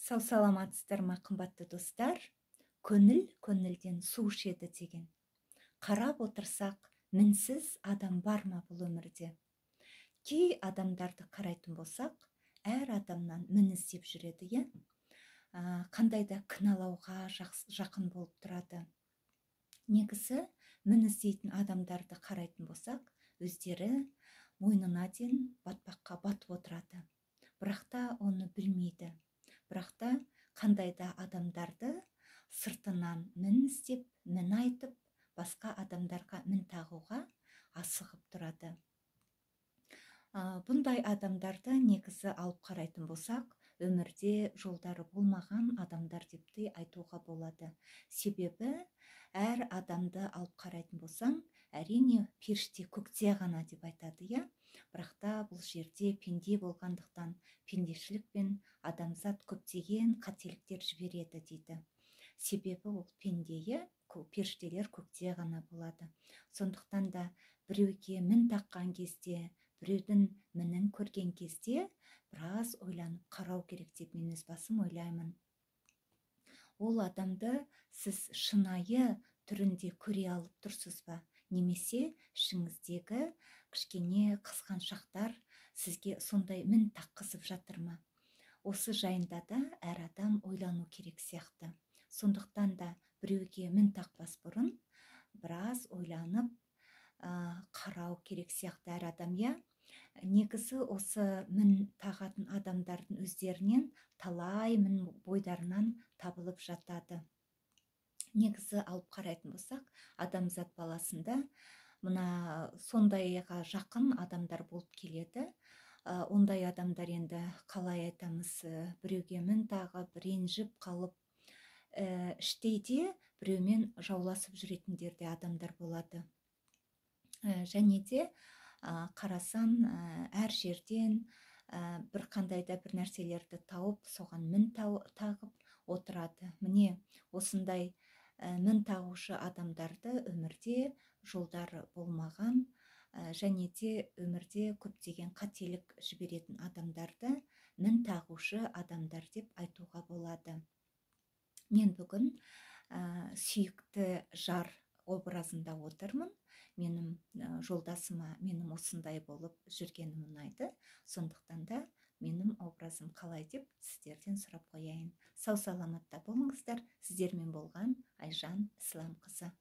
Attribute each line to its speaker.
Speaker 1: Сау саламатсыздар ма, қымбатты достар? Көңіл көңілден су ішеді деген. Қарап отырсақ, мінсіз адам бар ма бұл өмірде? Кей адамдарды қарайтын болсақ, әр адамнан мін іздеп жүреді, иә? Қандай да кінәлауға жақын болып тұрады. Негізі, мін іздейтін адамдарды қарайтын болсақ, өздері мойнына дейін батпаққа батып отырады. Бірақ та оны білмейді. Бірақ та қандай да адамдарды сыртынан мін іздеп, мін айтып, басқа адамдарға мін тағуға асығып тұрады. Бұндай адамдарды негізі алып қарайтын болсақ, өмірде жолдары болмаған адамдар деп те айтуға болады. Себебі әр адамды алып қарайтын болсаң, әрине періште көкте ғана деп айтады, иә? Бірақ та бұл жерде пенде болғандықтан пендешілік пен адамзат көптеген қателіктер жібереді дейді. Себебі ол пендеге періштелер көкте ғана болады. Сондықтан да біреуге мін таққан кезде, біреудің мінін көрген кезде біраз ойланып қарау керек деп мен өз басым ойлаймын. Ол адамды сіз шынайы түрінде көре алып тұрсыз ба? Немесе ішіңіздегі кішкене қызғаншақтар сізге сондай мін таққызып жатыр ма? Осы жайында да әр адам ойлану керек сияқты. Сондықтан да біреуге мін тақпас бұрын біраз ойланып қарау керек сияқты әр адам, иә? Негізі осы мін тағатын адамдардың өздерінен талай мін бойдарынан табылып жатады. Негізі алып қарайтын болсақ, адамзат баласында мына сондайға жақын адамдар болып келеді. Ондай адамдар енді қалай айтамыз, біреуге мін тағып, ренжіп қалып, іштейде біреумен жауласып жүретіндер де адамдар болады. Және де қарасан әр жерден бір қандай да бір нәрселерді тауып, соған мін тағып отырады. Міне осындай мін тағушы адамдарды өмірде жолдары болмаған, және де өмірде көптеген қателік жіберетін адамдарды мін тағушы адамдар деп айтуға болады. Мен бүгін сүйікті жар образында отырмын. Менің жолдасыма менің осындай болып жүргенім ұнайды. Сондықтан да менің образым қалай деп сіздерден сұрап қояйын. Сау саламатта болыңыздар. Сіздермен болған Айжан Исламқызы.